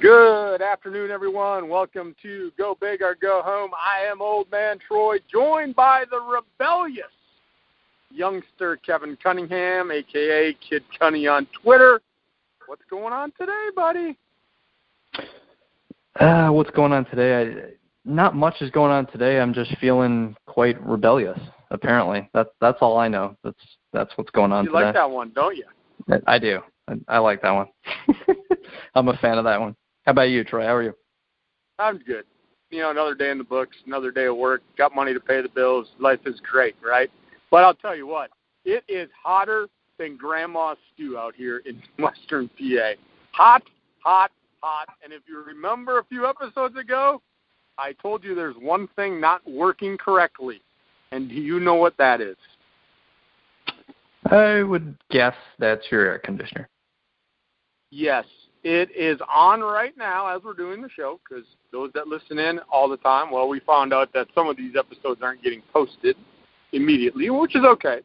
Good afternoon, everyone. Welcome to Go Big or Go Home. I am Old Man Troy, joined by the rebellious youngster Kevin Cunningham, a.k.a. Kid Cunny on Twitter. What's going on today, buddy? What's going on today? Not much is going on today. I'm just feeling quite rebellious, apparently. That's all I know. That's what's going on today. You like that one, don't you? I do. I like that one. I'm a fan of that one. How about you, Troy? How are you? I'm good. You know, another day in the books, another day of work, got money to pay the bills. Life is great, right? But I'll tell you what, it is hotter than grandma's stew out here in western PA. Hot, hot, hot. And if you remember a few episodes ago, I told you there's one thing not working correctly. And do you know what that is? I would guess that's your air conditioner. Yes. It is on right now as we're doing the show, because those that listen in all the time, well, we found out that some of these episodes aren't getting posted immediately, which is okay.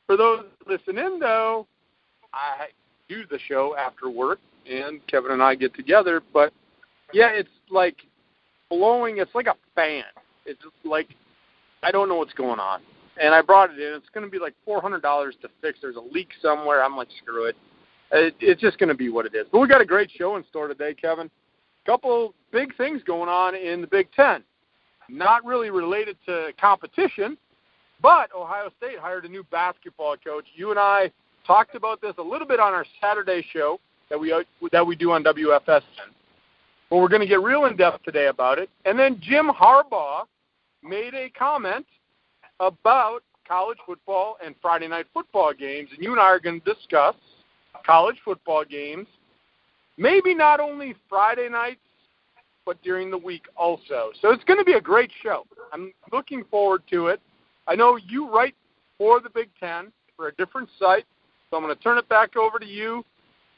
For those that listen in, though, I do the show after work, and Kevin and I get together. But, yeah, it's like blowing. It's like a fan. It's like I don't know what's going on. And I brought it in. It's going to be like $400 to fix. There's a leak somewhere. I'm like, screw it. It's just going to be what it is. But we got a great show in store today, Kevin. A couple big things going on in the Big Ten. Not really related to competition, but Ohio State hired a new basketball coach. You and I talked about this a little bit on our Saturday show that we do on WFSN. But we're going to get real in-depth today about it. And then Jim Harbaugh made a comment about college football and Friday night football games. And you and I are going to discuss college football games, maybe not only Friday nights, but during the week also. So it's going to be a great show. I'm looking forward to it. I know you write for the Big Ten for a different site, so I'm going to turn it back over to you,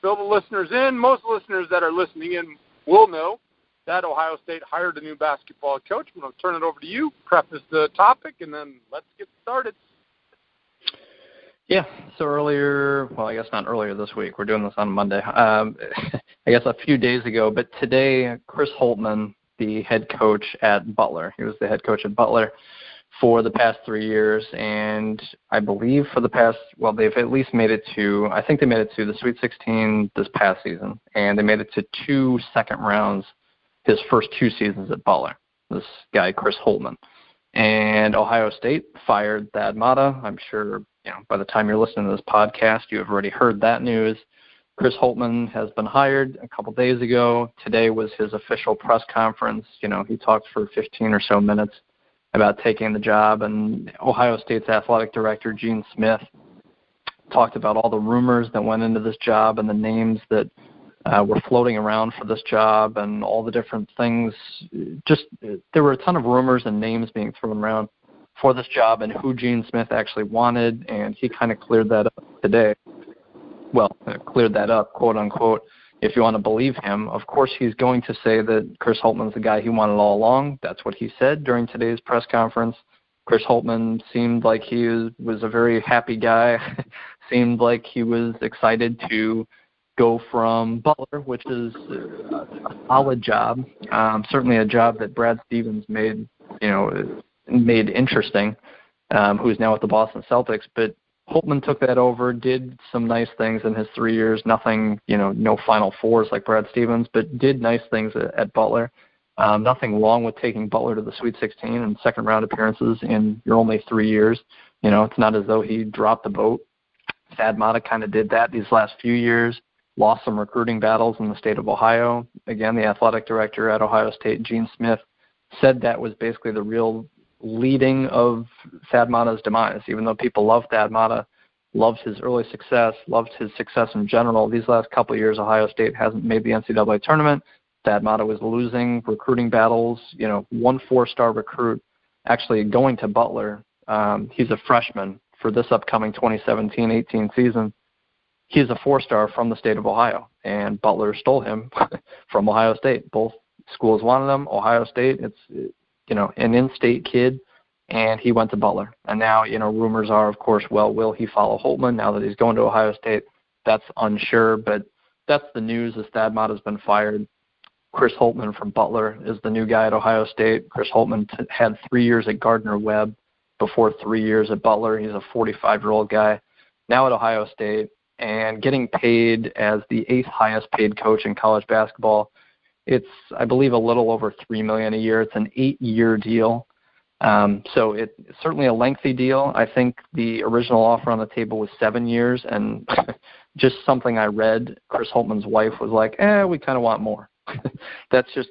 fill the listeners in. Most listeners that are listening in will know that Ohio State hired a new basketball coach. I'm going to turn it over to you, preface the topic, and then let's get started. Yeah, so I guess not earlier this week. We're doing this on Monday. I guess a few days ago, but today, Chris Holtmann, the head coach at Butler, he was the head coach at Butler for the past 3 years, and I believe for the past, they've at least made it to, I think they made it to the Sweet 16 this past season, and they made it to 2 second rounds his first 2 seasons at Butler, this guy, Chris Holtmann. And Ohio State fired Thad Matta. I'm sure, by the time you're listening to this podcast, you have already heard that news. Chris Holtmann has been hired a couple days ago. Today was his official press conference. He talked for 15 or so minutes about taking the job. And Ohio State's athletic director, Gene Smith, talked about all the rumors that went into this job and the names that were floating around for this job and all the different things. There were a ton of rumors and names being thrown around for this job and who Gene Smith actually wanted, and he kind of cleared that up today. Well, cleared that up, quote unquote, if you want to believe him. Of course, he's going to say that Chris Holtmann's the guy he wanted all along. That's what he said during today's press conference. Chris Holtmann seemed like he was a very happy guy, seemed like he was excited to go from Butler, which is a solid job, certainly a job that Brad Stevens made interesting, who's now with the Boston Celtics. But Holtmann took that over, did some nice things in his 3 years, nothing, no Final Fours like Brad Stevens, but did nice things at Butler. Nothing wrong with taking Butler to the Sweet 16 and second-round appearances in your only 3 years. It's not as though he dropped the boat. Thad Matta kind of did that these last few years. Lost some recruiting battles in the state of Ohio. Again, the athletic director at Ohio State, Gene Smith, said that was basically the real leading of Thad Matta's demise. Even though people love Thad Matta, loved his early success, loved his success in general, these last couple of years, Ohio State hasn't made the NCAA tournament. Thad Matta was losing recruiting battles. 1 4-star recruit actually going to Butler. He's a freshman for this upcoming 2017-18 season. He's a 4-star from the state of Ohio, and Butler stole him from Ohio State. Both schools wanted him. Ohio State, it's an in-state kid, and he went to Butler. And now, rumors are, of course, will he follow Holtmann now that he's going to Ohio State? That's unsure, but that's the news is Thad Matta's been fired. Chris Holtmann from Butler is the new guy at Ohio State. Chris Holtmann had 3 years at Gardner-Webb before 3 years at Butler. He's a 45-year-old guy now at Ohio State and getting paid as the 8th highest paid coach in college basketball. It's, I believe, a little over $3 million a year. It's an 8-year deal. So it's certainly a lengthy deal. I think the original offer on the table was 7 years, and just something I read, Chris Holtmann's wife was like, we kind of want more. That's just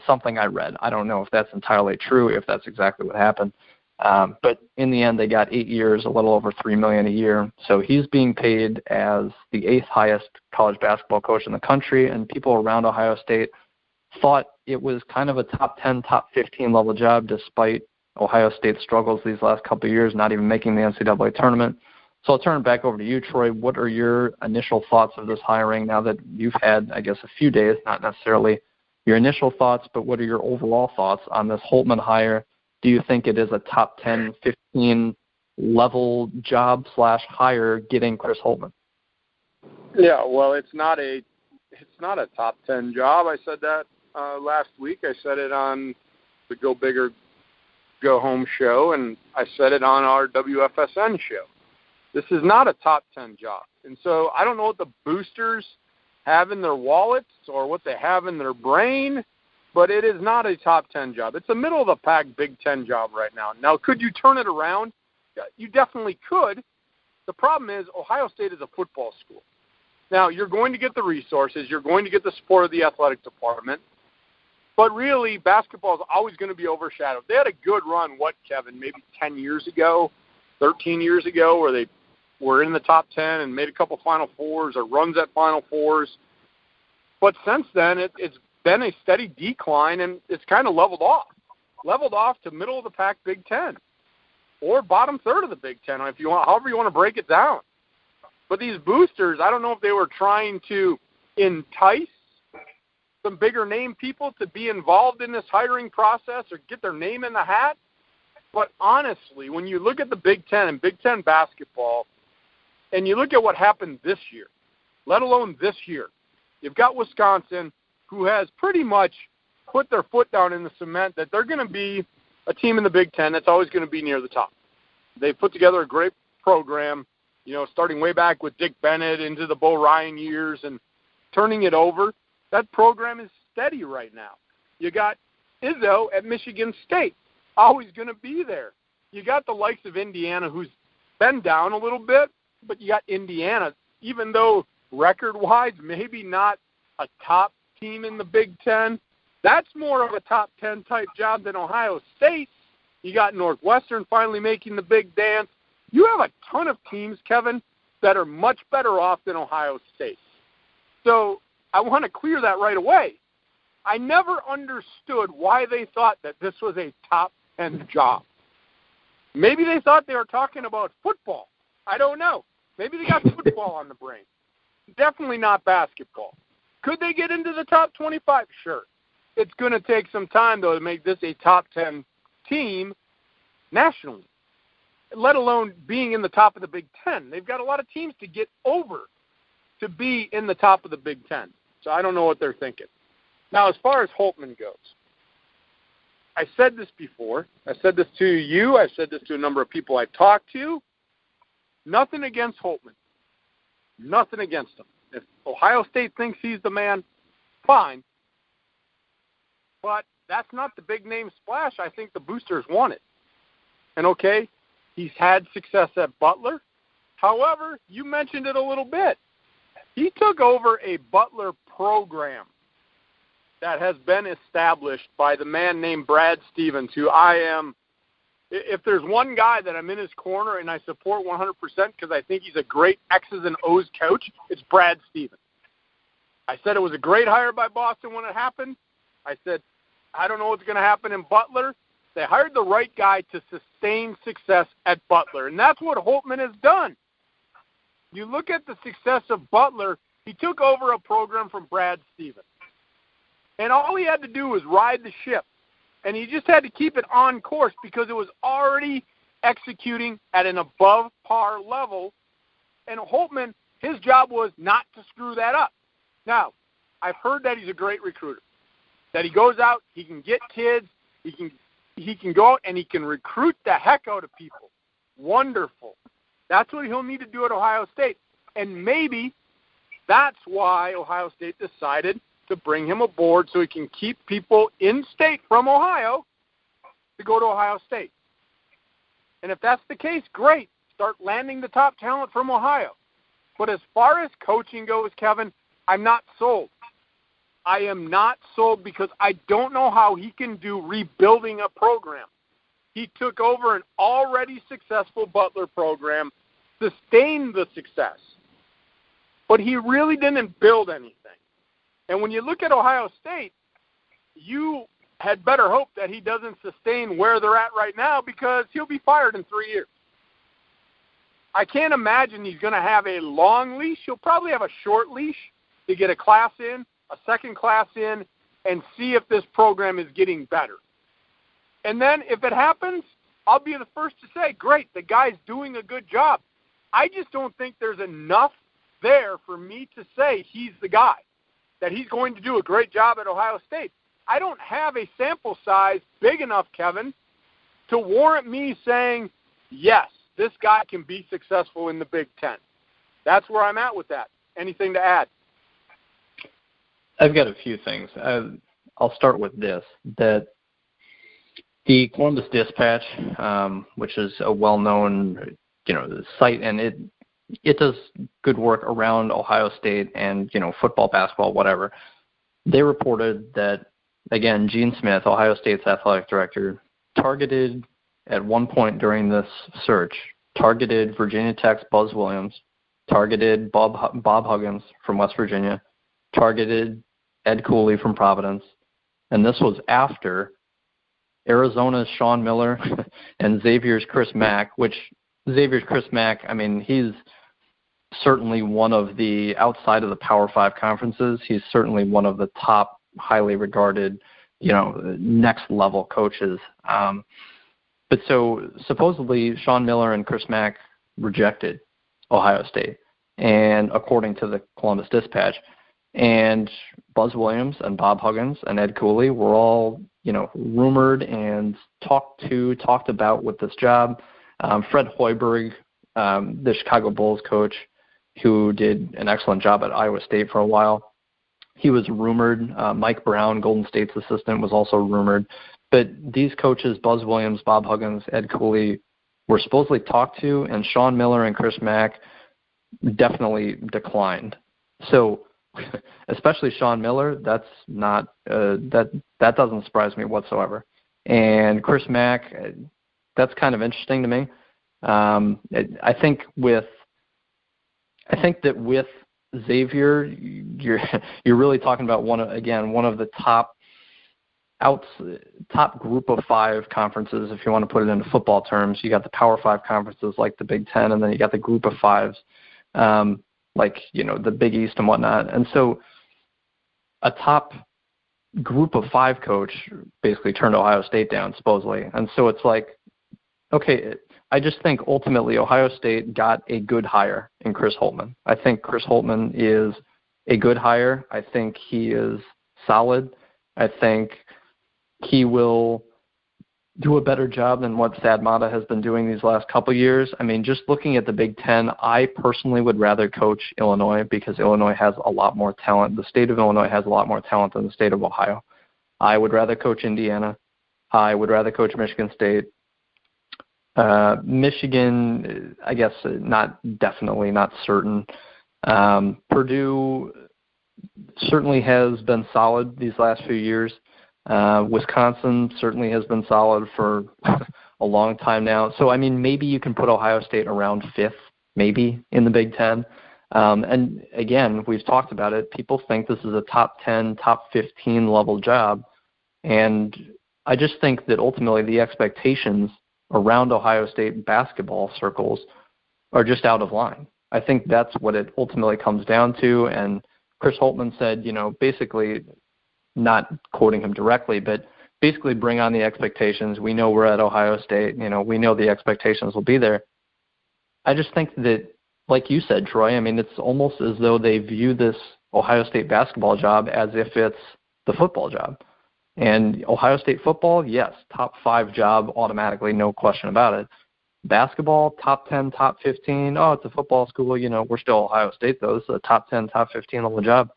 something I read. I don't know if that's entirely true, if that's exactly what happened. But in the end, they got 8 years, a little over $3 million a year. So he's being paid as the 8th highest college basketball coach in the country, and people around Ohio State thought it was kind of a top 10, top 15 level job, despite Ohio State's struggles these last couple of years, not even making the NCAA tournament. So I'll turn it back over to you, Troy. What are your initial thoughts of this hiring now that you've had, I guess, a few days, not necessarily your initial thoughts, but what are your overall thoughts on this Holtmann hire? Do you think it is a top 10, 15 level job / hire getting Chris Holtmann? Yeah, well, it's not a top 10 job. I said that last week. I said it on the Go Big or Go Home show, and I said it on our WFSN show. This is not a top 10 job. And so I don't know what the boosters have in their wallets or what they have in their brain, but it is not a top 10 job. It's a middle-of-the-pack Big Ten job right now. Now, could you turn it around? You definitely could. The problem is Ohio State is a football school. Now, you're going to get the resources. You're going to get the support of the athletic department. But really, basketball is always going to be overshadowed. They had a good run, Kevin, maybe 10 years ago, 13 years ago, where they were in the top 10 and made a couple Final Fours or runs at Final Fours. But since then, it's been a steady decline, and it's kind of leveled off to middle-of-the-pack Big Ten or bottom third of the Big Ten, if you want, however you want to break it down. But these boosters, I don't know if they were trying to entice some bigger name people to be involved in this hiring process or get their name in the hat. But honestly, when you look at the Big Ten and Big Ten basketball, and you look at what happened this year, let alone this year, you've got Wisconsin, who has pretty much put their foot down in the cement that they're going to be a team in the Big Ten that's always going to be near the top. They've put together a great program, starting way back with Dick Bennett into the Bo Ryan years and turning it over. That program is steady right now. You got Izzo at Michigan State, always going to be there. You got the likes of Indiana, who's been down a little bit, but you got Indiana, even though record-wise maybe not a top team in the Big Ten, that's more of a top 10 type job than Ohio State. You got Northwestern finally making the big dance. You have a ton of teams, Kevin, that are much better off than Ohio State. So I want to clear that right away. I never understood why they thought that this was a top 10 job. Maybe they thought they were talking about football. I don't know. Maybe they got football on the brain. Definitely not basketball. Could they get into the top 25? Sure. It's going to take some time, though, to make this a top 10 team nationally, let alone being in the top of the Big Ten. They've got a lot of teams to get over to be in the top of the Big Ten. So I don't know what they're thinking. Now, as far as Holtmann goes, I said this before. I said this to you. I said this to a number of people I talked to. Nothing against Holtmann. Nothing against him. If Ohio State thinks he's the man, fine. But that's not the big name splash I think the boosters wanted. And okay, he's had success at Butler. However, you mentioned it a little bit. He took over a Butler program that has been established by the man named Brad Stevens, who if there's one guy that I'm in his corner and I support 100% because I think he's a great X's and O's coach, it's Brad Stevens. I said it was a great hire by Boston when it happened. I said, I don't know what's going to happen in Butler. They hired the right guy to sustain success at Butler, and that's what Holtmann has done. You look at the success of Butler, he took over a program from Brad Stevens. And all he had to do was ride the ship. And he just had to keep it on course because it was already executing at an above-par level. And Holtmann, his job was not to screw that up. Now, I've heard that he's a great recruiter. that he goes out, he can get kids, he can go out and he can recruit the heck out of people. Wonderful. That's what he'll need to do at Ohio State. And maybe that's why Ohio State decided to bring him aboard so he can keep people in state from Ohio to go to Ohio State. And if that's the case, great. Start landing the top talent from Ohio. But as far as coaching goes, Kevin, I'm not sold. I am not sold because I don't know how he can do rebuilding a program. He took over an already successful Butler program, sustained the success, but he really didn't build anything. And when you look at Ohio State, you had better hope that he doesn't sustain where they're at right now because he'll be fired in 3 years. I can't imagine he's going to have a long leash. He'll probably have a short leash to get a class in, a second class in, and see if this program is getting better. And then if it happens, I'll be the first to say, great, the guy's doing a good job. I just don't think there's enough there for me to say he's the guy, that he's going to do a great job at Ohio State. I don't have a sample size big enough, Kevin, to warrant me saying, yes, this guy can be successful in the Big Ten. That's where I'm at with that. Anything to add? I've got a few things. I'll start with this, that the Columbus Dispatch, which is a well-known, site, and it does good work around Ohio State and, football, basketball, whatever. They reported that, again, Gene Smith, Ohio State's athletic director, targeted at one point during this search, targeted Virginia Tech's Buzz Williams, targeted Bob Huggins from West Virginia, targeted Ed Cooley from Providence, and this was after Arizona's Sean Miller and Xavier's Chris Mack, which Xavier's Chris Mack, he's certainly one of the, outside of the Power 5 conferences, he's certainly one of the top highly regarded, next level coaches. But so supposedly Sean Miller and Chris Mack rejected Ohio State, and according to the Columbus Dispatch, and Buzz Williams and Bob Huggins and Ed Cooley were all, rumored and talked about with this job. Fred Hoiberg, the Chicago Bulls coach, who did an excellent job at Iowa State for a while, he was rumored. Mike Brown, Golden State's assistant, was also rumored. But these coaches, Buzz Williams, Bob Huggins, Ed Cooley, were supposedly talked to, and Sean Miller and Chris Mack definitely declined. So, especially Sean Miller, that's not that doesn't surprise me whatsoever. And Chris Mack, that's kind of interesting to me. I think that with Xavier, you're really talking about one of the top group of 5 conferences, if you want to put it into football terms. You got the Power 5 conferences like the Big Ten, and then you got the group of 5s, like, the Big East and whatnot. And so a top group of 5 coach basically turned Ohio State down, supposedly. And so it's like, okay, I just think ultimately Ohio State got a good hire in Chris Holtmann. I think Chris Holtmann is a good hire. I think he is solid. I think he will do a better job than what Thad Matta has been doing these last couple years. Just looking at the Big Ten, I personally would rather coach Illinois because Illinois has a lot more talent. The state of Illinois has a lot more talent than the state of Ohio. I would rather coach Indiana. I would rather coach Michigan State. Michigan, I guess not certain. Purdue certainly has been solid these last few years. Wisconsin certainly has been solid for a long time now. So, maybe you can put Ohio State around 5th, maybe, in the Big Ten. And, again, we've talked about it. People think this is a top 10, top 15 level job. And I just think that ultimately the expectations around Ohio State basketball circles are just out of line. I think that's what it ultimately comes down to. And Chris Holtmann said, basically, not quoting him directly, but basically bring on the expectations. We know we're at Ohio State. We know the expectations will be there. I just think that, like you said, Troy, it's almost as though they view this Ohio State basketball job as if it's the football job. And Ohio State football, yes, top 5 job automatically, no question about it. Basketball, top 10, top 15. Oh, it's a football school. We're still Ohio State, though. This is a top 10, top 15 level job.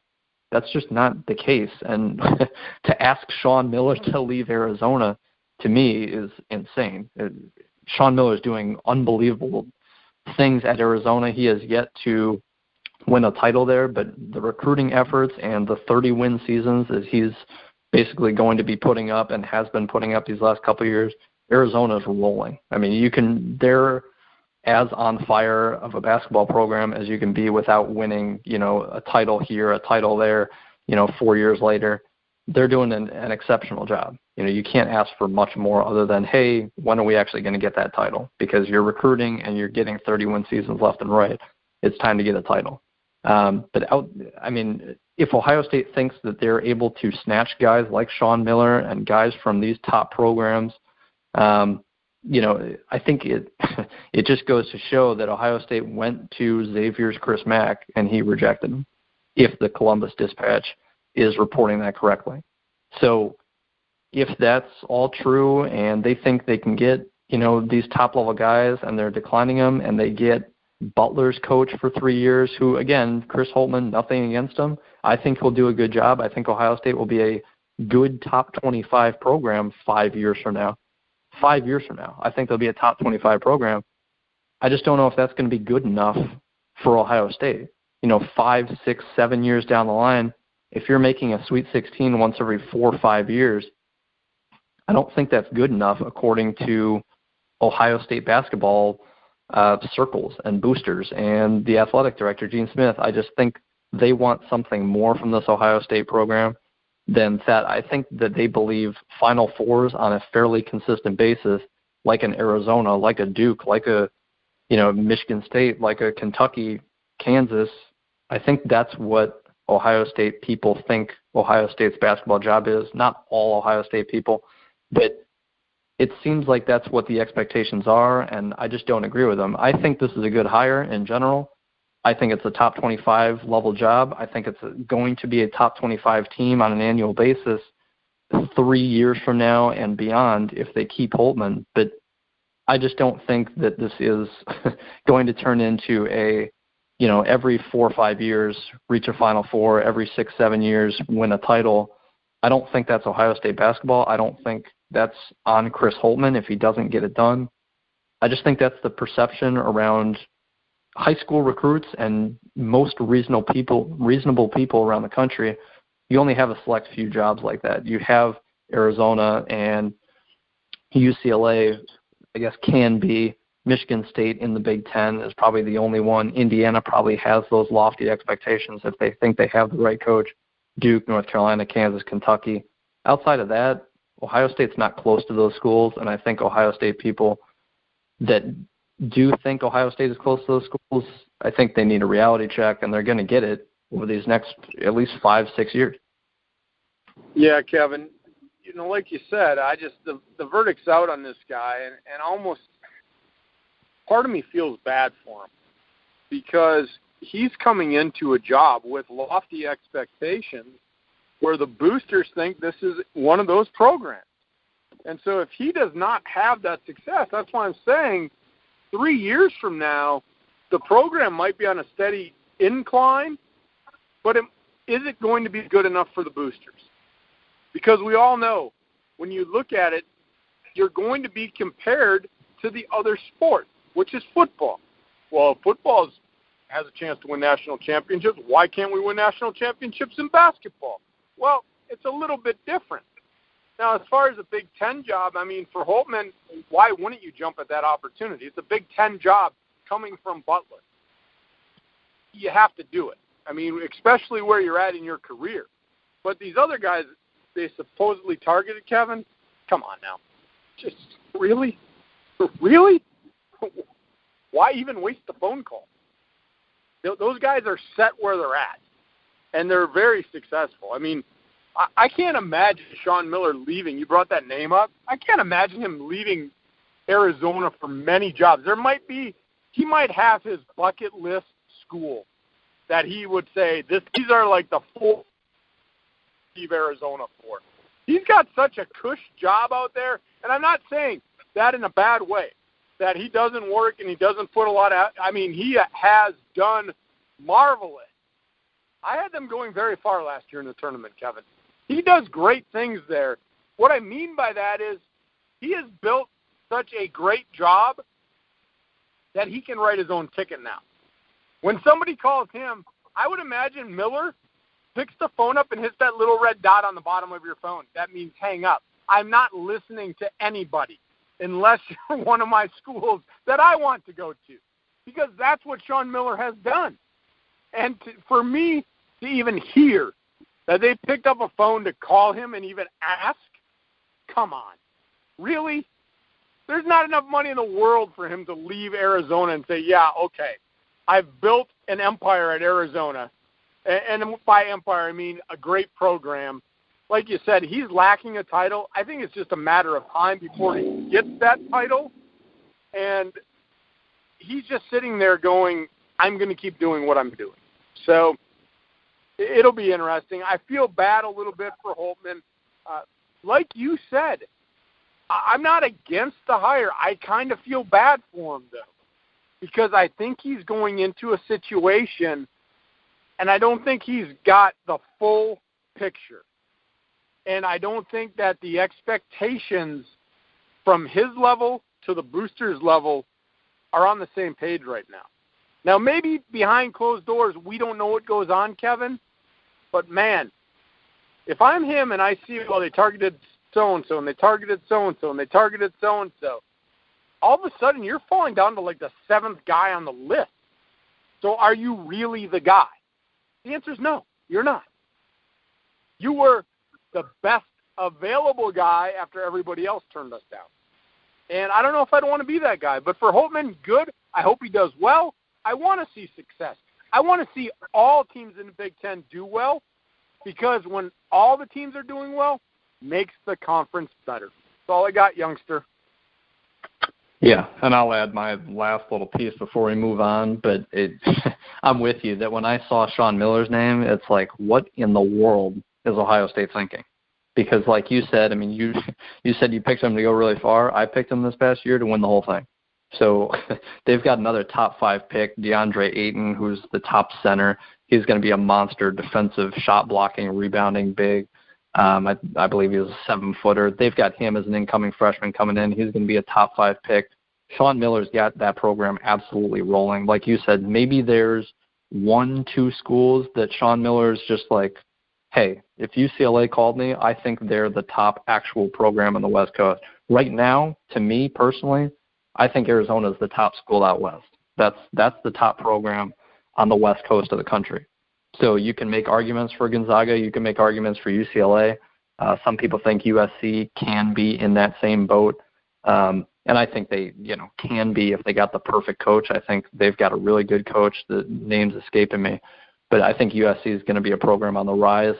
That's just not the case. And to ask Sean Miller to leave Arizona, to me, is insane. Sean Miller is doing unbelievable things at Arizona. He has yet to win a title there, but the recruiting efforts and the 30-win seasons that he's basically going to be putting up and has been putting up these last couple of years, Arizona's rolling. I mean, they're as on fire of a basketball program as you can be without winning, a title here, a title there, 4 years later. They're doing an exceptional job. You can't ask for much more other than, hey, when are we actually going to get that title? Because you're recruiting and you're getting 30-win seasons left and right. It's time to get a title. If Ohio State thinks that they're able to snatch guys like Sean Miller and guys from these top programs, I think it just goes to show that Ohio State went to Xavier's Chris Mack and he rejected him, if the Columbus Dispatch is reporting that correctly. So if that's all true and they think they can get, these top-level guys and they're declining them and they get Butler's coach for 3 years, who, again, Chris Holtmann, nothing against him. I think he'll do a good job. I think Ohio State will be a good top 25 program 5 years from now. 5 years from now, I think they'll be a top 25 program. I just don't know if that's going to be good enough for Ohio State. 5, 6, 7 years down the line, if you're making a Sweet 16 once every 4 or 5 years, I don't think that's good enough according to Ohio State basketball circles and boosters and the athletic director, Gene Smith. I just think they want something more from this Ohio State program than that. I think that they believe Final Fours on a fairly consistent basis, like an Arizona, like a Duke, like a Michigan State, like a Kentucky, Kansas. I think that's what Ohio State people think Ohio State's basketball job is. Not all Ohio State people, but it seems like that's what the expectations are, and I just don't agree with them. I think this is a good hire in general. I think it's a top 25 level job. I think it's going to be a top 25 team on an annual basis 3 years from now and beyond if they keep Holtmann. But I just don't think that this is going to turn into a, every 4 or 5 years reach a Final Four, every 6, 7 years win a title. I don't think that's Ohio State basketball. I don't think that's on Chris Holtmann if he doesn't get it done. I just think that's the perception around high school recruits and most reasonable people around the country. You only have a select few jobs like that. You have Arizona and UCLA, I guess, can be. Michigan State in the Big Ten is probably the only one. Indiana probably has those lofty expectations if they think they have the right coach. Duke, North Carolina, Kansas, Kentucky. Outside of that, Ohio State's not close to those schools, and I think Ohio State people that do think Ohio State is close to those schools, I think they need a reality check, and they're going to get it over these next at least 5, 6 years. Yeah, Kevin, like you said, the verdict's out on this guy, and almost part of me feels bad for him because he's coming into a job with lofty expectations where the boosters think this is one of those programs. And so if he does not have that success, that's why I'm saying 3 years from now, the program might be on a steady incline, but is it going to be good enough for the boosters? Because we all know when you look at it, you're going to be compared to the other sport, which is football. Well, if football has a chance to win national championships, why can't we win national championships in basketball? Well, it's a little bit different. Now, as far as a Big Ten job, for Holtmann, why wouldn't you jump at that opportunity? It's a Big Ten job coming from Butler. You have to do it. Especially where you're at in your career. But these other guys, they supposedly targeted, Kevin, come on now. Just, really? Really? Why even waste the phone call? Those guys are set where they're at, and they're very successful. I can't imagine Sean Miller leaving. You brought that name up. I can't imagine him leaving Arizona for many jobs. He might have his bucket list school that he would say, these are like the 4 leave Arizona for. He's got such a cush job out there, and I'm not saying that in a bad way, that he doesn't work and he doesn't put a lot out. I mean, he has done marvelous. I had them going very far last year in the tournament, Kevin. He does great things there. What I mean by that is he has built such a great job that he can write his own ticket now. When somebody calls him, I would imagine Miller picks the phone up and hits that little red dot on the bottom of your phone. That means hang up. I'm not listening to anybody unless you're one of my schools that I want to go to, because that's what Sean Miller has done. And for me to even hear that they picked up a phone to call him and even ask, come on. Really? There's not enough money in the world for him to leave Arizona and say, yeah, okay, I've built an empire at Arizona. And by empire, I mean a great program. Like you said, he's lacking a title. I think it's just a matter of time before he gets that title. And he's just sitting there going, I'm going to keep doing what I'm doing. So it'll be interesting. I feel bad a little bit for Holtman. Like you said, I'm not against the hire. I kind of feel bad for him, though, because I think he's going into a situation, and I don't think he's got the full picture. And I don't think that the expectations from his level to the boosters' level are on the same page right now. Now, maybe behind closed doors, we don't know what goes on, Kevin. But, man, if I'm him and I see, well, they targeted so-and-so, and they targeted so-and-so, and they targeted so-and-so, all of a sudden you're falling down to like the seventh guy on the list. So are you really the guy? The answer is no, you're not. You were the best available guy after everybody else turned us down. And I don't know if I'd want to be that guy. But for Holtman, good. I hope he does well. I want to see success. I want to see all teams in the Big Ten do well, because when all the teams are doing well, makes the conference better. That's all I got, youngster. Yeah, and I'll add my last little piece before we move on, but I'm with you that when I saw Sean Miller's name, it's like, what in the world is Ohio State thinking? Because like you said, I mean, you said you picked him to go really far. I picked him this past year to win the whole thing. So they've got another top 5 pick, DeAndre Ayton, who's the top center. He's going to be a monster defensive, shot-blocking, rebounding big. I believe he was a 7-footer. They've got him as an incoming freshman coming in. He's going to be a top 5 pick. Sean Miller's got that program absolutely rolling. Like you said, maybe there's 1-2 schools that Sean Miller's just like, hey, if UCLA called me, I think they're the top actual program on the West Coast. Right now, to me personally, I think Arizona's the top school out west. That's the top program on the West Coast of the country. So you can make arguments for Gonzaga. You can make arguments for UCLA. Some people think USC can be in that same boat. And I think they, can be if they got the perfect coach. I think they've got a really good coach. The name's escaping me. But I think USC is going to be a program on the rise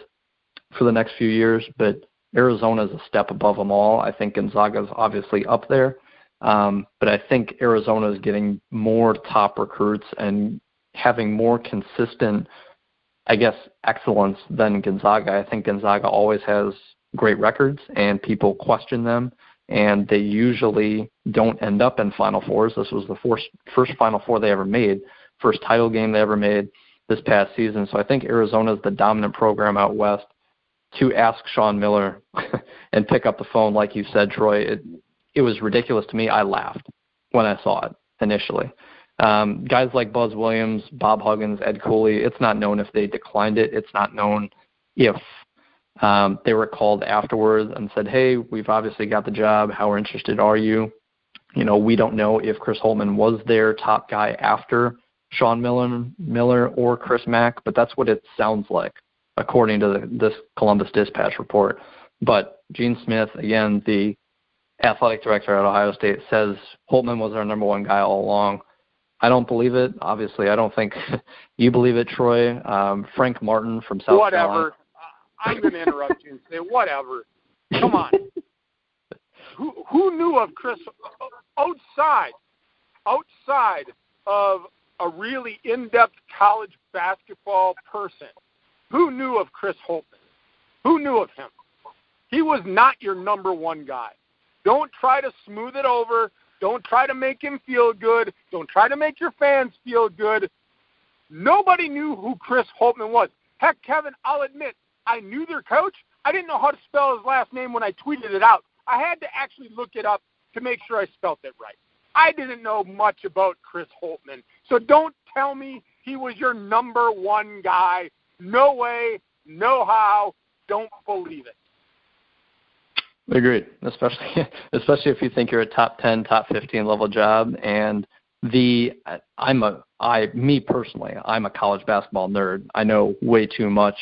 for the next few years. But Arizona is a step above them all. I think Gonzaga is obviously up there. But I think Arizona is getting more top recruits and having more consistent, excellence than Gonzaga. I think Gonzaga always has great records, and people question them, and they usually don't end up in Final Fours. This was the first Final Four they ever made, first title game they ever made this past season. So I think Arizona is the dominant program out west. To ask Sean Miller and pick up the phone, like you said, Troy, it was ridiculous to me. I laughed when I saw it initially. Guys like Buzz Williams, Bob Huggins, Ed Cooley, it's not known if they declined it. It's not known if they were called afterwards and said, hey, we've obviously got the job. How interested are you? We don't know if Chris Holtman was their top guy after Sean Miller or Chris Mack, but that's what it sounds like, according to this Columbus Dispatch report. But Gene Smith, again, the athletic director at Ohio State, says Holtman was our number 1 guy all along. I don't believe it. Obviously, I don't think you believe it, Troy. Frank Martin from South Carolina. Whatever. I'm going to interrupt you and say whatever. Come on. Who knew of Chris outside of a really in-depth college basketball person? Who knew of Chris Holtman? Who knew of him? He was not your number one guy. Don't try to smooth it over. Don't try to make him feel good. Don't try to make your fans feel good. Nobody knew who Chris Holtmann was. Heck, Kevin, I'll admit, I knew their coach. I didn't know how to spell his last name when I tweeted it out. I had to actually look it up to make sure I spelt it right. I didn't know much about Chris Holtmann. So don't tell me he was your number one guy. No way, no how. Don't believe it. Agreed, especially if you think you're a top 10, top 15 level job. And me personally, I'm a college basketball nerd. I know way too much,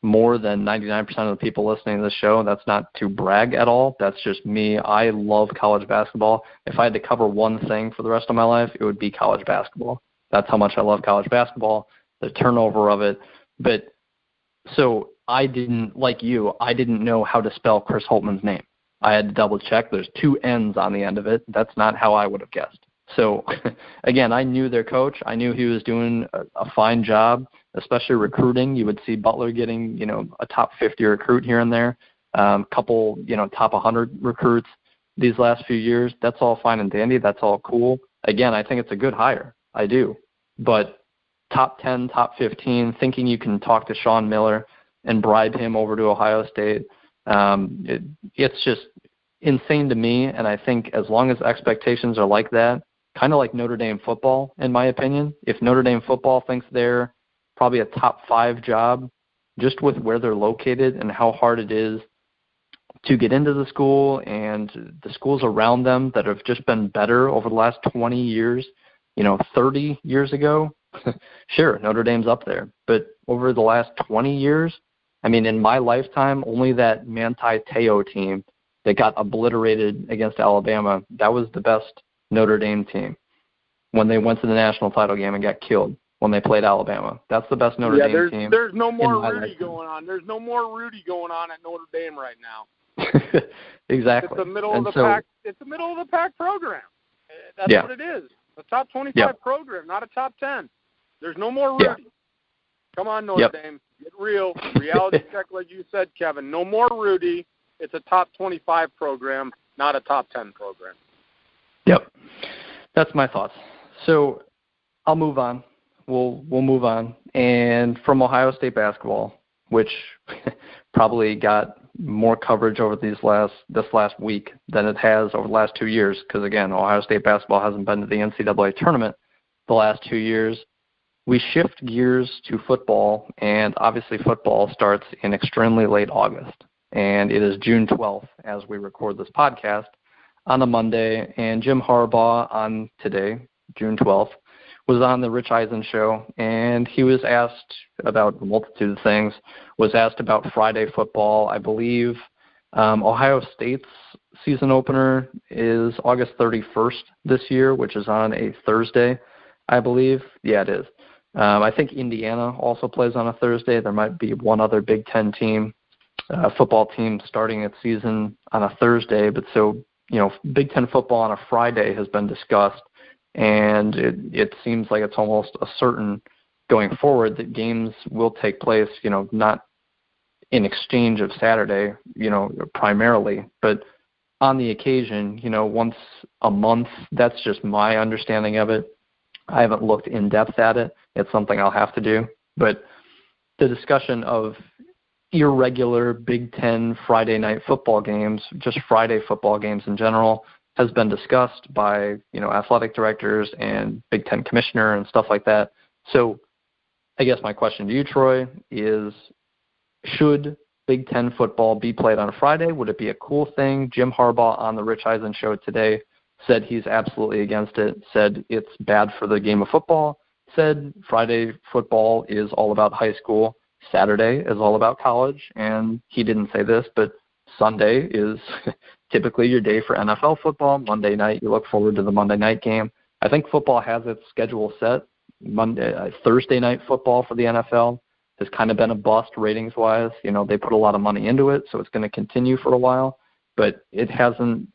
more than 99% of the people listening to this show. That's not to brag at all. That's just me. I love college basketball. If I had to cover one thing for the rest of my life, it would be college basketball. That's how much I love college basketball, the turnover of it. But so I didn't know how to spell Chris Holtmann's name. I had to double check. There's 2 N's on the end of it. That's not how I would have guessed. So, again, I knew their coach. I knew he was doing a fine job, especially recruiting. You would see Butler getting, a top 50 recruit here and there, couple, top 100 recruits these last few years. That's all fine and dandy. That's all cool. Again, I think it's a good hire. I do. But top 10, top 15, thinking you can talk to Sean Miller and bribe him over to Ohio State, it's just insane to me. And I think as long as expectations are like that, kind of like Notre Dame football, in my opinion, if Notre Dame football thinks they're probably a top 5 job, just with where they're located and how hard it is to get into the school and the schools around them that have just been better over the last 20 years, 30 years ago, sure, Notre Dame's up there. But over the last 20 years, in my lifetime, only that Manti Te'o team that got obliterated against Alabama, that was the best Notre Dame team when they went to the national title game and got killed when they played Alabama. That's the best Notre Dame team. There's no more Rudy going on. There's no more Rudy going on at Notre Dame right now. Exactly. It's the middle of the pack. It's the middle of the pack program. That's what it is. A top 25 program, not a top 10. There's no more Rudy. Yeah. Come on, Notre Dame. Get real. Reality check, like you said, Kevin. No more Rudy. It's a top 25 program, not a top 10 program. Yep. That's my thoughts. So I'll move on. We'll move on. And from Ohio State basketball, which probably got more coverage over this last week than it has over the last 2 years, because, again, Ohio State basketball hasn't been to the NCAA tournament the last 2 years. We shift gears to football, and obviously football starts in extremely late August. And it is June 12th as we record this podcast on a Monday. And Jim Harbaugh on today, June 12th, was on the Rich Eisen show, and he was asked about a multitude of things, was asked about Friday football. I believe Ohio State's season opener is August 31st this year, which is on a Thursday, I believe. Yeah, it is. I think Indiana also plays on a Thursday. There might be one other Big Ten team, football team starting its season on a Thursday. But so, Big Ten football on a Friday has been discussed, and it seems like it's almost a certain going forward that games will take place, not in exchange of Saturday, primarily, but on the occasion, once a month. That's just my understanding of it. I haven't looked in depth at it. It's something I'll have to do. But the discussion of irregular Big Ten Friday night football games, just Friday football games in general, has been discussed by, athletic directors and Big Ten commissioner and stuff like that. So I guess my question to you, Troy, is should Big Ten football be played on a Friday? Would it be a cool thing? Jim Harbaugh on the Rich Eisen show today said he's absolutely against it, said it's bad for the game of football, said Friday football is all about high school, Saturday is all about college, and he didn't say this, but Sunday is typically your day for NFL football. Monday night, you look forward to the Monday night game. I think football has its schedule set. Thursday night football for the NFL has kind of been a bust ratings-wise. They put a lot of money into it, so it's going to continue for a while, but it hasn't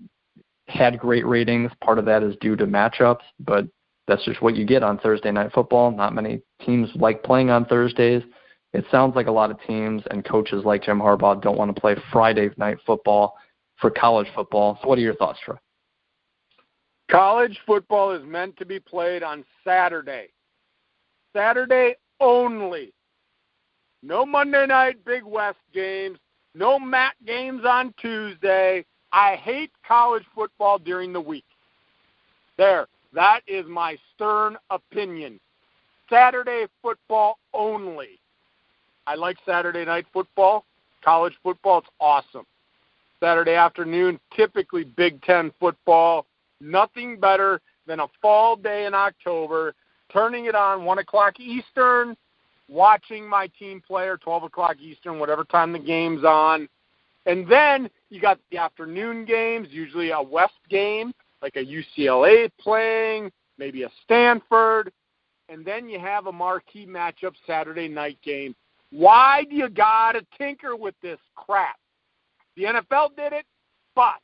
had great ratings. Part of that is due to matchups, but that's just what you get on Thursday night football. Not many teams like playing on Thursdays. it sounds like a lot of teams and coaches like Jim Harbaugh don't want to play Friday night football for college football. So what are your thoughts, Troy? College football is meant to be played on Saturday. Saturday only. No Monday night Big West games. No MAC games on Tuesday. I hate college football during the week. There. That is my stern opinion. Saturday football only. I like Saturday night football. College football, it's awesome. Saturday afternoon, typically Big Ten football. Nothing better than a fall day in October, turning it on 1 o'clock Eastern, watching my team play, or 12 o'clock Eastern, whatever time the game's on. And then you got the afternoon games, usually a West game, like a UCLA playing, maybe a Stanford. And then you have a marquee matchup Saturday night game. Why do you got to tinker with this crap? The NFL did it, but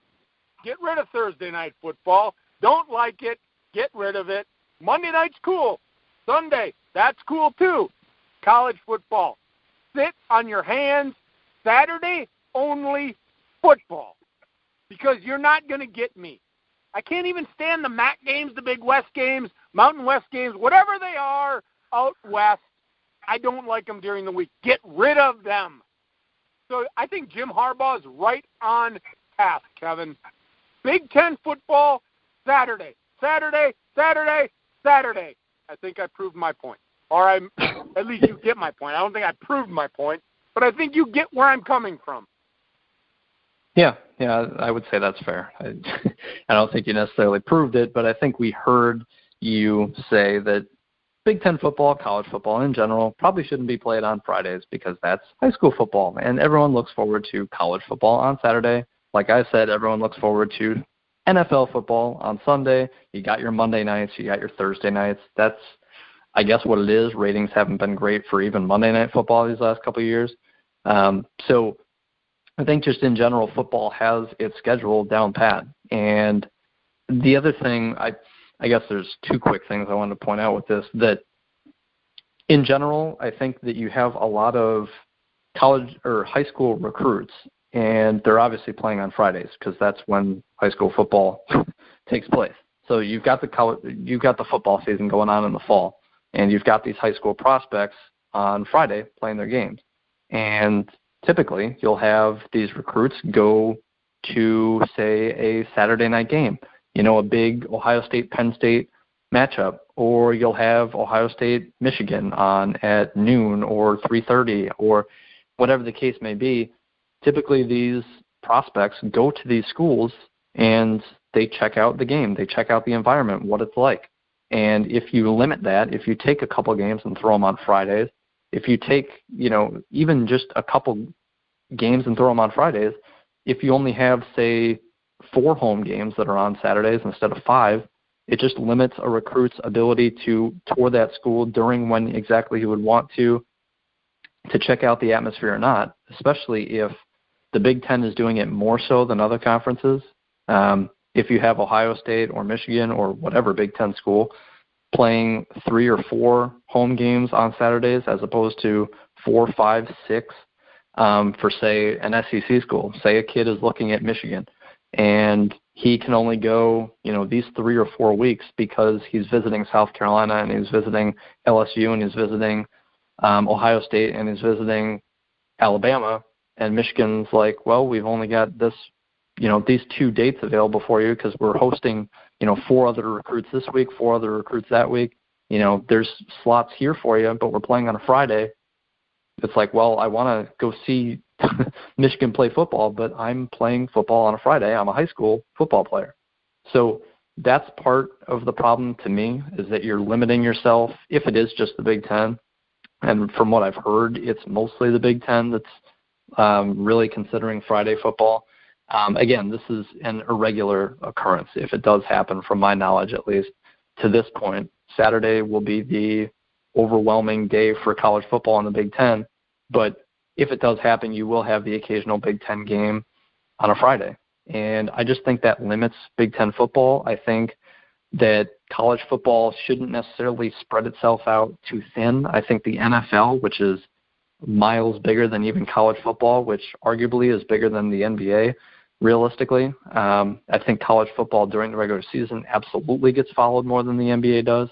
get rid of Thursday night football. Don't like it. Get rid of it. Monday night's cool. Sunday, that's cool too. College football. Sit on your hands. Saturday, only football. Because you're not going to get me. I can't even stand the MAC games, the Big West games, Mountain West games, whatever they are out west. I don't like them during the week. Get rid of them. So I think Jim Harbaugh is right on task, Kevin. Big Ten football, Saturday. Saturday, Saturday, Saturday. I think I proved my point. Or at least you get my point. I don't think I proved my point, but I think you get where I'm coming from. Yeah, I would say that's fair. I don't think you necessarily proved it, but I think we heard you say that Big Ten football, college football in general, probably shouldn't be played on Fridays because that's high school football, and everyone looks forward to college football on Saturday. Like I said, everyone looks forward to NFL football on Sunday. You got your Monday nights, you got your Thursday nights. That's, I guess, what it is. Ratings haven't been great for even Monday night football these last couple of years. So I think just in general, football has its schedule down pat. And the other thing, I guess there's two quick things I wanted to point out with this, that in general, I think that you have a lot of college or high school recruits, and they're obviously playing on Fridays because that's when high school football takes place. So you've got the football season going on in the fall, and you've got these high school prospects on Friday playing their games. And typically you'll have these recruits go to, say, a Saturday night game, a big Ohio State-Penn State matchup, or you'll have Ohio State-Michigan on at noon or 3:30 or whatever the case may be. Typically these prospects go to these schools and they check out the game. They check out the environment, what it's like. And if you limit that, if you take a couple games and throw them on Fridays, if you take, even just a couple games and throw them on Fridays, if you only have, say, 4 home games that are on Saturdays instead of 5, it just limits a recruit's ability to tour that school during when exactly he would want to check out the atmosphere or not, especially if the Big Ten is doing it more so than other conferences. If you have Ohio State or Michigan or whatever Big Ten school playing 3 or 4 home games on Saturdays as opposed to 4, 5, 6 for, say, an SEC school. Say a kid is looking at Michigan and he can only go, these 3 or 4 weeks because he's visiting South Carolina and he's visiting LSU and he's visiting Ohio State and he's visiting Alabama, and Michigan's like, well, we've only got this, these 2 dates available for you because we're hosting, 4 other recruits this week, 4 other recruits that week. There's slots here for you, but we're playing on a Friday. It's like, well, I want to go see Michigan play football, but I'm playing football on a Friday. I'm a high school football player. So that's part of the problem to me, is that you're limiting yourself, if it is just the Big Ten. And from what I've heard, it's mostly the Big Ten that's really considering Friday football. Again, this is an irregular occurrence. If it does happen, from my knowledge at least, to this point, Saturday will be the overwhelming day for college football in the Big Ten. But if it does happen, you will have the occasional Big Ten game on a Friday. And I just think that limits Big Ten football. I think that college football shouldn't necessarily spread itself out too thin. I think the NFL, which is miles bigger than even college football, which arguably is bigger than the NBA, realistically. I think college football during the regular season absolutely gets followed more than the NBA does.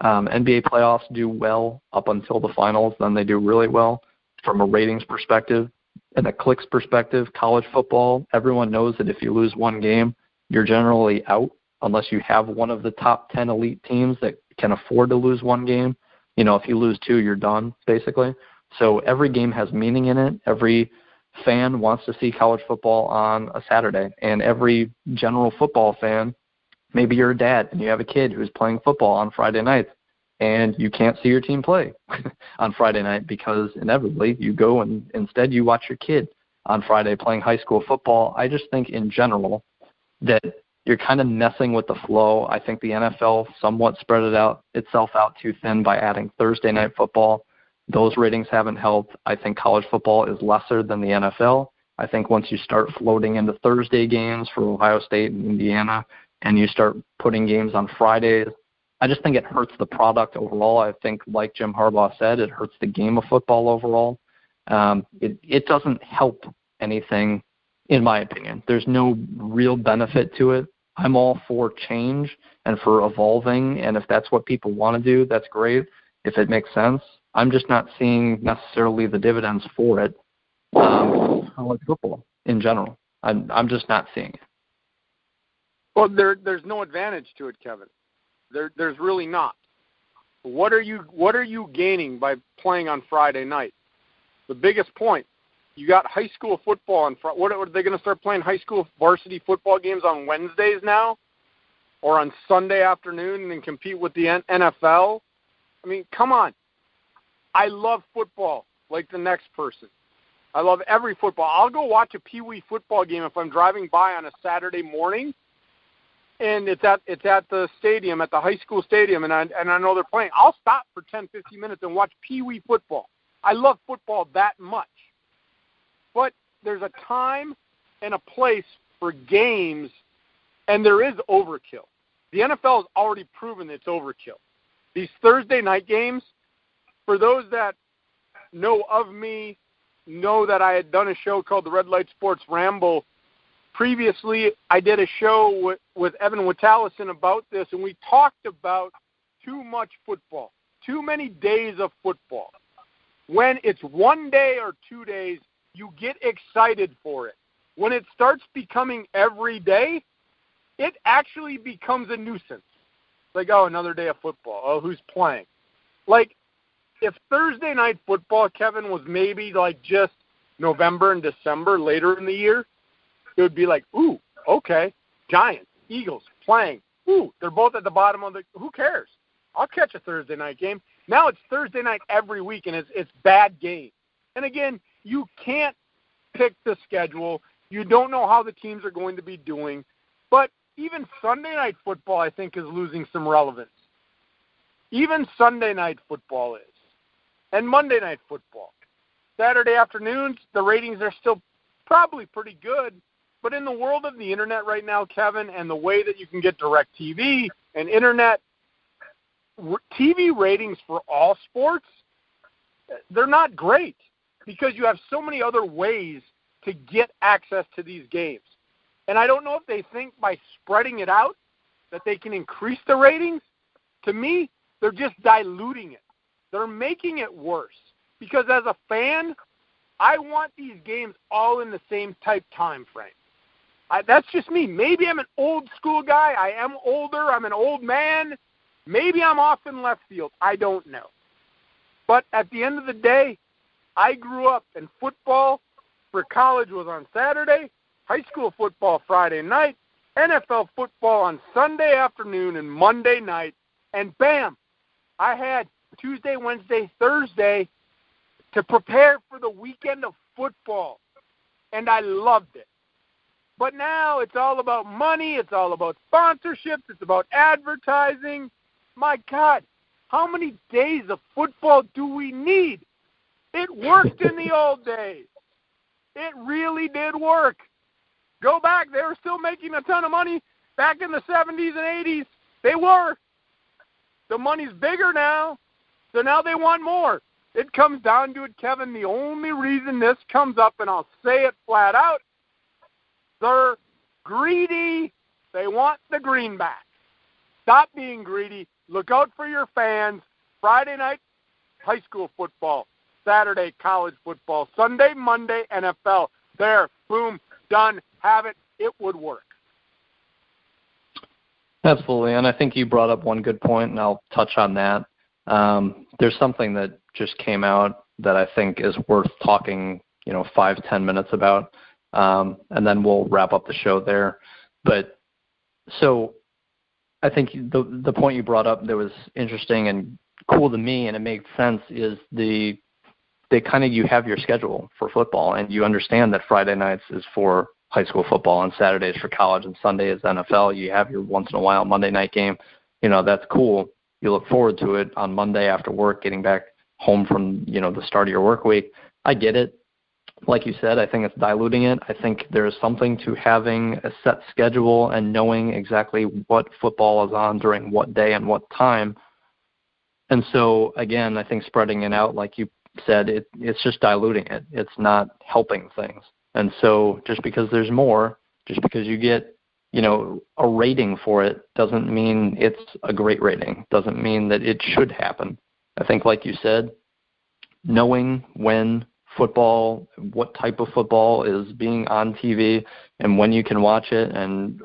NBA playoffs do well up until the finals, then they do really well from a ratings perspective. And a clicks perspective, college football, everyone knows that if you lose one game, you're generally out unless you have one of the top 10 elite teams that can afford to lose one game. You know, if you lose two, you're done, basically. So every game has meaning in it. Every fan wants to see college football on a Saturday. And every general football fan, maybe you're a dad and you have a kid who's playing football on Friday nights, and you can't see your team play on Friday night because inevitably you go and instead you watch your kid on Friday playing high school football. I just think in general that you're kind of messing with the flow. I think the NFL somewhat spread itself out too thin by adding Thursday night football. Those ratings haven't helped. I think college football is lesser than the NFL. I think once you start floating into Thursday games for Ohio State and Indiana and you start putting games on Fridays, I just think it hurts the product overall. I think, like Jim Harbaugh said, it hurts the game of football overall. It doesn't help anything, in my opinion. There's no real benefit to it. I'm all for change and for evolving, and if that's what people want to do, that's great, if it makes sense. I'm just not seeing necessarily the dividends for it, college football in general. I'm just not seeing it. Well, there's no advantage to it, Kevin. There's really not. What are you gaining by playing on Friday night? The biggest point, you got high school football on Friday. What are they going to start playing high school varsity football games on Wednesdays now, or on Sunday afternoon and compete with the NFL? I mean, come on. I love football like the next person. I love every football. I'll go watch a Pee Wee football game if I'm driving by on a Saturday morning, and it's at the stadium, at the high school stadium, and I know they're playing. I'll stop for 10, 15 minutes and watch Pee Wee football. I love football that much. But there's a time and a place for games, and there is overkill. The NFL has already proven it's overkill. These Thursday night games, for those that know of me, know that I had done a show called the Red Light Sports Ramble. Previously, I did a show with Evan Witalison about this, and we talked about too much football, too many days of football. When it's 1 day or 2 days, you get excited for it. When it starts becoming every day, it actually becomes a nuisance. Like, oh, another day of football. Oh, who's playing? Like, if Thursday night football, Kevin, was maybe like just November and December later in the year, it would be like, ooh, okay, Giants, Eagles playing. Ooh, they're both at the bottom of the – who cares? I'll catch a Thursday night game. Now it's Thursday night every week, and it's bad games. And, again, you can't pick the schedule. You don't know how the teams are going to be doing. But even Sunday night football, I think, is losing some relevance. Even Sunday night football is. And Monday night football. Saturday afternoons, the ratings are still probably pretty good. But in the world of the Internet right now, Kevin, and the way that you can get direct TV and Internet, TV ratings for all sports, they're not great because you have so many other ways to get access to these games. And I don't know if they think by spreading it out that they can increase the ratings. To me, they're just diluting it. They're making it worse because as a fan, I want these games all in the same type time frame. That's just me. Maybe I'm an old school guy. I am older. I'm an old man. Maybe I'm off in left field. I don't know. But at the end of the day, I grew up and football for college was on Saturday, high school football Friday night, NFL football on Sunday afternoon and Monday night, and bam, I had Tuesday, Wednesday, Thursday to prepare for the weekend of football, and I loved it. But now it's all about money, it's all about sponsorships, it's about advertising. My God, how many days of football do we need? It worked in the old days. It really did work. Go back, they were still making a ton of money back in the 70s and 80s. They were. The money's bigger now, so now they want more. It comes down to it, Kevin. The only reason this comes up, and I'll say it flat out, they're greedy. They want the greenback. Stop being greedy. Look out for your fans. Friday night, high school football. Saturday, college football. Sunday, Monday, NFL. There, boom, done, have it. It would work. Absolutely, and I think you brought up one good point, and I'll touch on that. There's something that just came out that I think is worth talking, 5-10 minutes about, and then we'll wrap up the show there. But so I think the point you brought up that was interesting and cool to me, and it makes sense, is you have your schedule for football, and you understand that Friday nights is for high school football and Saturdays for college and Sunday is NFL. You have your once in a while Monday night game. That's cool. You look forward to it on Monday after work, getting back home from, the start of your work week. I get it. Like you said, I think it's diluting it. I think there's something to having a set schedule and knowing exactly what football is on during what day and what time. And so, again, I think spreading it out, like you said, it's just diluting it. It's not helping things. And so just because there's more, just because you get, a rating for it doesn't mean it's a great rating, doesn't mean that it should happen. I think, like you said, knowing when football, what type of football is being on TV and when you can watch it and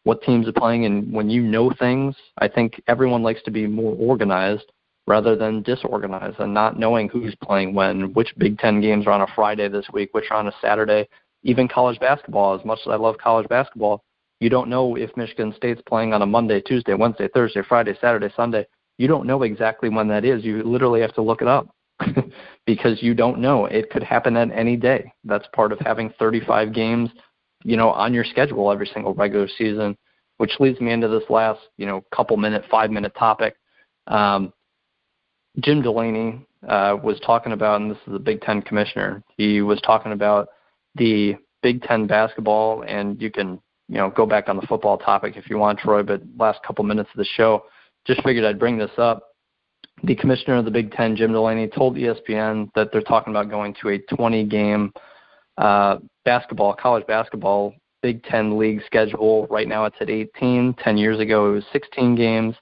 what teams are playing, and when you know things, I think everyone likes to be more organized rather than disorganized and not knowing who's playing when, which Big Ten games are on a Friday this week, which are on a Saturday. Even college basketball, as much as I love college basketball, you don't know if Michigan State's playing on a Monday, Tuesday, Wednesday, Thursday, Friday, Saturday, Sunday. You don't know exactly when that is. You literally have to look it up because you don't know. It could happen at any day. That's part of having 35 games, on your schedule every single regular season, which leads me into this last, 5-minute topic. Jim Delaney was talking about, and this is the Big Ten commissioner, he was talking about the Big Ten basketball, and you can, go back on the football topic if you want, Troy, but last couple minutes of the show, just figured I'd bring this up. The commissioner of the Big Ten, Jim Delaney, told ESPN that they're talking about going to a 20-game college basketball Big Ten league schedule. Right now it's at 18. 10 years ago it was 16 games.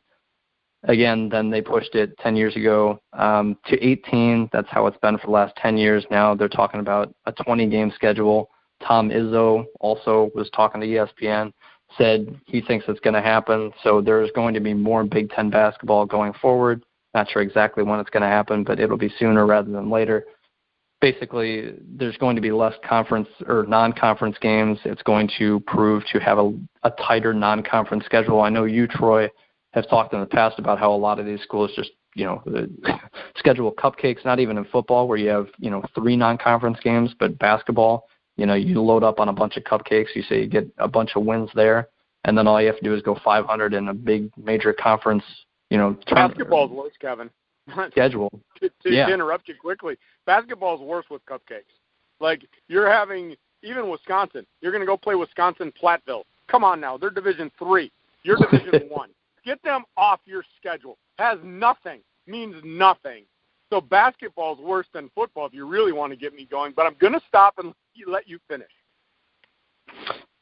Again, then they pushed it 10 years ago to 18. That's how it's been for the last 10 years. Now they're talking about a 20-game schedule. Tom Izzo also was talking to ESPN, said he thinks it's going to happen. So there's going to be more Big Ten basketball going forward. Not sure exactly when it's going to happen, but it'll be sooner rather than later. Basically, there's going to be less conference or non-conference games. It's going to prove to have a tighter non-conference schedule. I know you, Troy, have talked in the past about how a lot of these schools just, schedule cupcakes, not even in football where you have, 3 non-conference games, but basketball, you load up on a bunch of cupcakes. You say you get a bunch of wins there, and then all you have to do is go 500 in a big major conference, Basketball's worse, Kevin. Schedule. To interrupt you quickly, basketball's worse with cupcakes. Like, you're having, even Wisconsin, you're going to go play Wisconsin-Platteville. Come on now, they're Division III. You're Division I. Get them off your schedule. Has nothing, means nothing. So basketball's worse than football if you really want to get me going. But I'm going to stop and let you finish.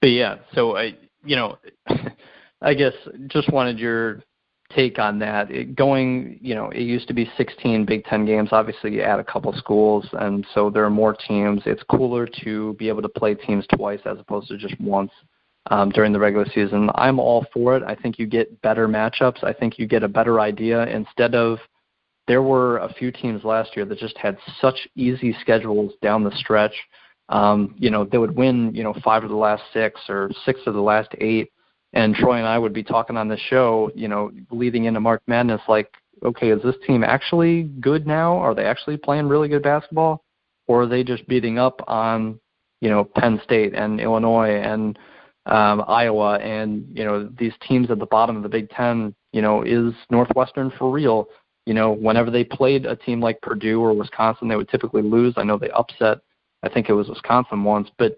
But yeah, so I guess just wanted your take on that. It used to be 16 Big Ten games. Obviously, you add a couple schools, and so there are more teams. It's cooler to be able to play teams twice as opposed to just once during the regular season. I'm all for it. I think you get better matchups. I think you get a better idea instead of there were a few teams last year that just had such easy schedules down the stretch. They would win, 5 of the last 6 or 6 of the last 8. And Troy and I would be talking on the show, leading into March Madness, like, okay, is this team actually good now? Are they actually playing really good basketball? Or are they just beating up on, Penn State and Illinois and Iowa and, these teams at the bottom of the Big Ten, is Northwestern for real? Whenever they played a team like Purdue or Wisconsin, they would typically lose. I know they upset, I think it was Wisconsin once, but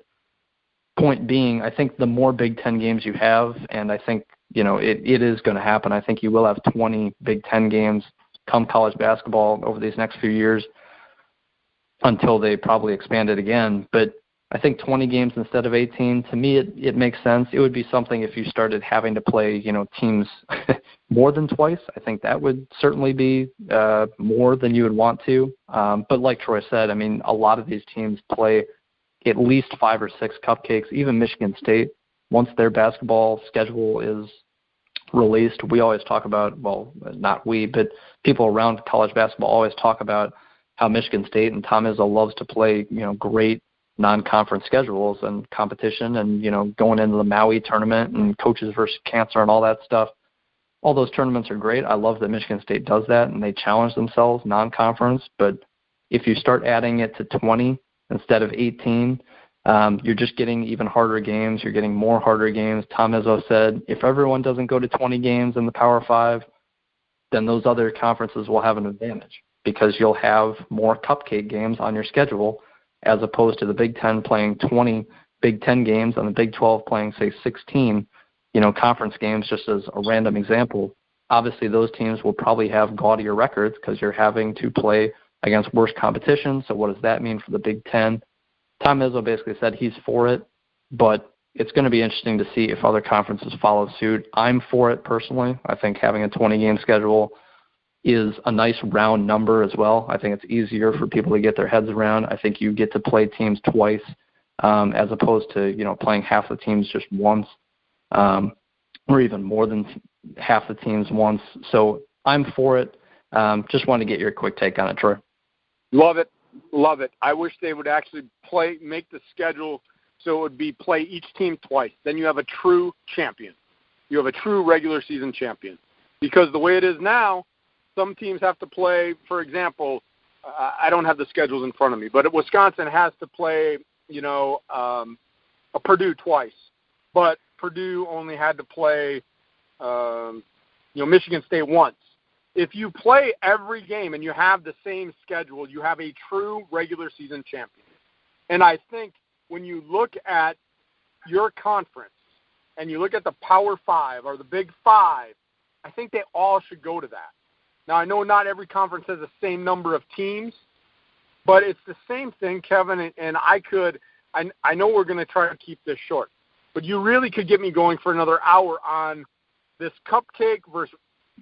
point being, I think the more Big Ten games you have, and I think, it is going to happen. I think you will have 20 Big Ten games come college basketball over these next few years. until they probably expand it again. But I think 20 games instead of 18, to me, it makes sense. It would be something if you started having to play, teams more than twice. I think that would certainly be more than you would want to. But like Troy said, I mean, a lot of these teams play at least 5 or 6 cupcakes. Even Michigan State, once their basketball schedule is released, we always talk about, well, not we, but people around college basketball always talk about how Michigan State and Tom Izzo loves to play, great non-conference schedules and competition and, going into the Maui tournament and coaches versus cancer and all that stuff. All those tournaments are great. I love that Michigan State does that and they challenge themselves non-conference. But if you start adding it to 20 instead of 18, you're just getting even harder games. You're getting more harder games. Tom Izzo said, if everyone doesn't go to 20 games in the Power 5, then those other conferences will have an advantage because you'll have more cupcake games on your schedule as opposed to the Big Ten playing 20 Big Ten games and the Big 12 playing, say, 16, conference games, just as a random example. Obviously, those teams will probably have gaudier records because you're having to play against worse competition. So what does that mean for the Big Ten? Tom Izzo basically said he's for it, but it's going to be interesting to see if other conferences follow suit. I'm for it personally. I think having a 20-game schedule is a nice round number as well. I think it's easier for people to get their heads around. I think you get to play teams twice as opposed to, playing half the teams just once or even more than half the teams once. So I'm for it. Just wanted to get your quick take on it, Troy. Love it. Love it. I wish they would actually make the schedule so it would be play each team twice. Then you have a true champion. You have a true regular season champion. Because the way it is now, some teams have to play, for example, I don't have the schedules in front of me, but Wisconsin has to play, a Purdue twice. But Purdue only had to play, Michigan State once. If you play every game and you have the same schedule, you have a true regular season champion. And I think when you look at your conference and you look at the Power 5 or the Big 5, I think they all should go to that. Now, I know not every conference has the same number of teams, but it's the same thing, Kevin, and I know we're going to try to keep this short, but you really could get me going for another hour on this cupcake versus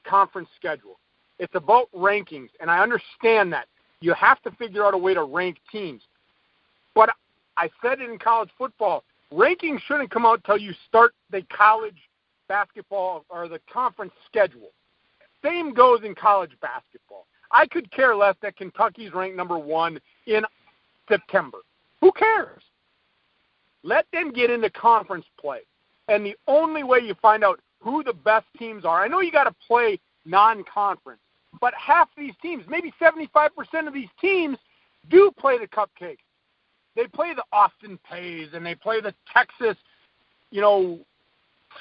conference schedule. It's about rankings, and I understand that. You have to figure out a way to rank teams. But I said it in college football, rankings shouldn't come out until you start the college basketball or the conference schedule. Same goes in college basketball. I could care less that Kentucky's ranked number 1 in September. Who cares? Let them get into conference play. And the only way you find out who the best teams are, I know you got to play non-conference, but half these teams, maybe 75% of these teams, do play the cupcakes. They play the Austin Pays and they play the Texas,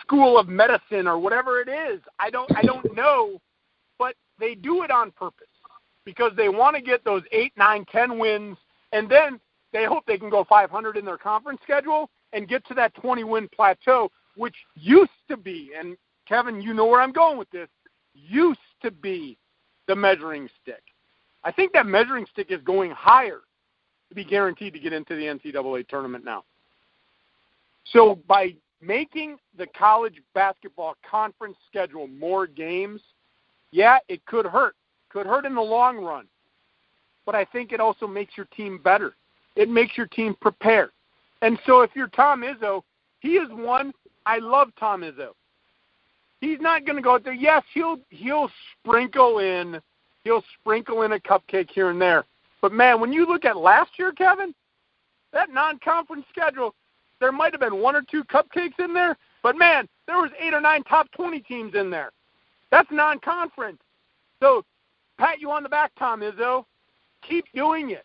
School of Medicine or whatever it is. I don't know. But they do it on purpose because they want to get those 8, 9, 10 wins, and then they hope they can go 500 in their conference schedule and get to that 20-win plateau, which used to be, and Kevin, you know where I'm going with this, used to be the measuring stick. I think that measuring stick is going higher to be guaranteed to get into the NCAA tournament now. So by making the college basketball conference schedule more games, yeah, it could hurt. Could hurt in the long run. But I think it also makes your team better. It makes your team prepared. And so if you're Tom Izzo, he is one. I love Tom Izzo. He's not going to go out there. Yes, he'll sprinkle in a cupcake here and there. But man, when you look at last year, Kevin, that non-conference schedule, there might have been 1 or 2 cupcakes in there, but man, there was 8 or 9 top 20 teams in there. That's non-conference. So pat you on the back, Tom Izzo. Keep doing it.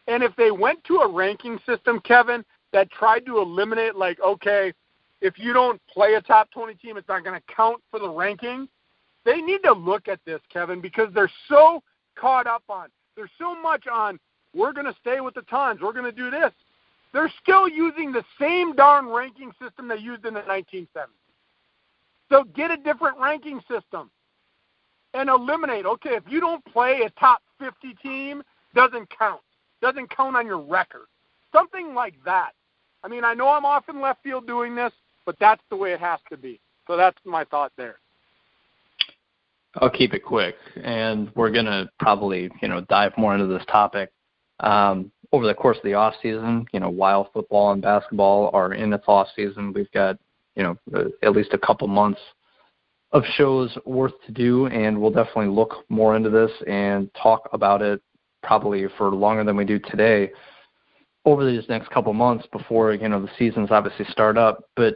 And if they went to a ranking system, Kevin, that tried to eliminate, like, okay, if you don't play a top 20 team, it's not going to count for the ranking, they need to look at this, Kevin, because they're so caught up on. There's so much on, we're going to stay with the times. We're going to do this. They're still using the same darn ranking system they used in the 1970s. So get a different ranking system and eliminate. Okay, if you don't play a top 50 team, doesn't count. doesn't count on your record. Something like that. I mean, I know I'm off in left field doing this, but that's the way it has to be. So that's my thought there. I'll keep it quick, and we're going to probably, dive more into this topic. Over the course of the off season, while football and basketball are in its off season, we've got, at least a couple months of shows worth to do, and we'll definitely look more into this and talk about it probably for longer than we do today over these next couple months before, the seasons obviously start up. But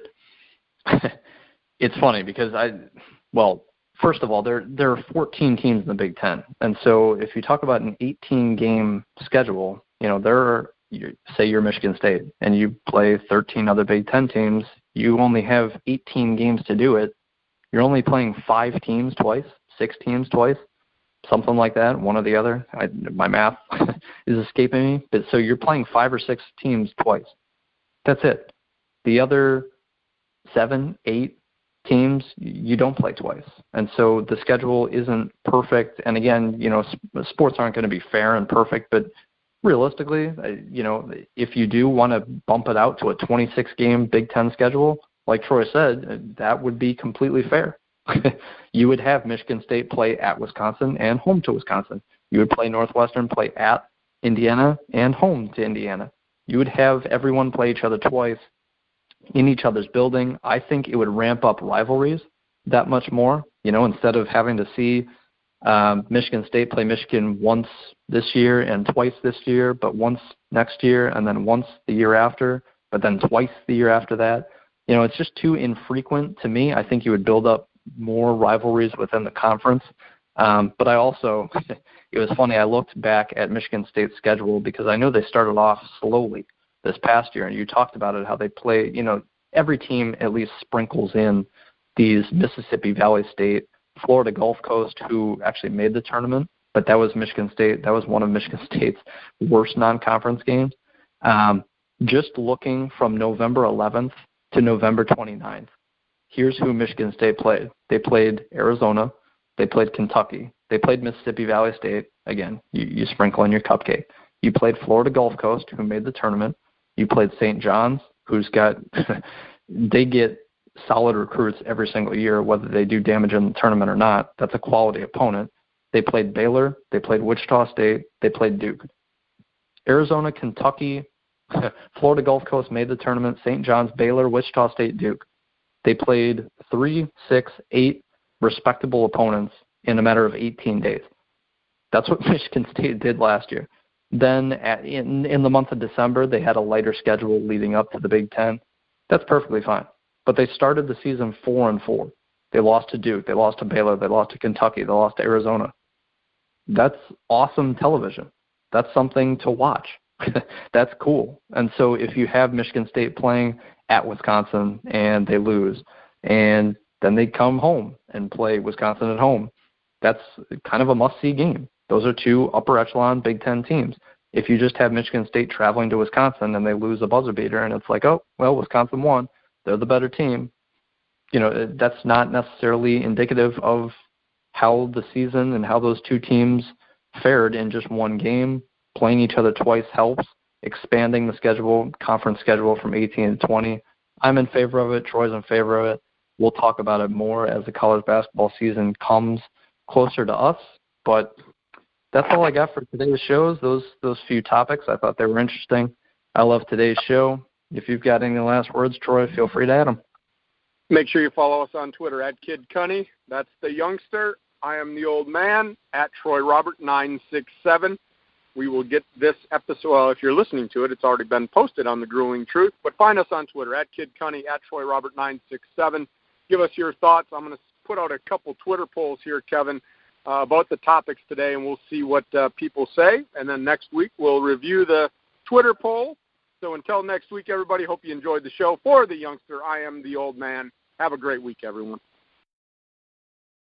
it's funny because first of all, there are 14 teams in the Big Ten. And so if you talk about an 18-game schedule, say you're Michigan State and you play 13 other Big Ten teams, you only have 18 games to do it. You're only playing 5 teams twice, 6 teams twice, something like that, one or the other. My math is escaping me. But so you're playing 5 or 6 teams twice. That's it. The other 7, 8 teams, you don't play twice. And so the schedule isn't perfect. And again, sports aren't going to be fair and perfect, but realistically, if you do want to bump it out to a 26-game Big Ten schedule, like Troy said, that would be completely fair. You would have Michigan State play at Wisconsin and home to Wisconsin. You would play Northwestern play at Indiana and home to Indiana. You would have everyone play each other twice in each other's building. I think it would ramp up rivalries that much more, instead of having to see Michigan State play Michigan once this year and twice this year, but once next year and then once the year after, but then twice the year after that. It's just too infrequent to me. I think you would build up more rivalries within the conference. But I also, it was funny, I looked back at Michigan State's schedule because I know they started off slowly this past year, and you talked about it, how they play, every team at least sprinkles in these Mississippi Valley State, Florida Gulf Coast, who actually made the tournament, but that was Michigan State. That was one of Michigan State's worst non-conference games. Just looking from November 11th to November 29th, here's who Michigan State played. They played Arizona. They played Kentucky. They played Mississippi Valley State. Again, you sprinkle in your cupcake. You played Florida Gulf Coast, who made the tournament. You played St. John's, who's got they get solid recruits every single year, whether they do damage in the tournament or not. That's a quality opponent. They played Baylor. They played Wichita State. They played Duke. Arizona, Kentucky, Florida Gulf Coast made the tournament. St. John's, Baylor, Wichita State, Duke. They played 3, 6, 8 respectable opponents in a matter of 18 days. That's what Michigan State did last year. Then in the month of December, they had a lighter schedule leading up to the Big Ten. That's perfectly fine. But they started the season 4-4. They lost to Duke. They lost to Baylor. They lost to Kentucky. They lost to Arizona. That's awesome television. That's something to watch. That's cool. And so if you have Michigan State playing at Wisconsin and they lose, and then they come home and play Wisconsin at home, that's kind of a must-see game. Those are 2 upper echelon Big Ten teams. If you just have Michigan State traveling to Wisconsin and they lose a buzzer beater and it's like, oh, well, Wisconsin won, they're the better team, that's not necessarily indicative of how the season and how those 2 teams fared in just one game. Playing each other twice helps. Expanding the schedule, conference schedule from 18 to 20. I'm in favor of it. Troy's in favor of it. We'll talk about it more as the college basketball season comes closer to us. But that's all I got for today's shows. Those few topics, I thought they were interesting. I love today's show. If you've got any last words, Troy, feel free to add them. Make sure you follow us on Twitter at Kid Cunny. That's the youngster. I am the old man at Troy Robert 967. We will get this episode, well, if you're listening to it, it's already been posted on The Grueling Truth. But find us on Twitter, at Kid Cunny, at Troy Robert 967. Give us your thoughts. I'm going to put out a couple Twitter polls here, Kevin, about the topics today, and we'll see what people say. And then next week, we'll review the Twitter poll. So until next week, everybody, hope you enjoyed the show. For the youngster, I am the old man. Have a great week, everyone.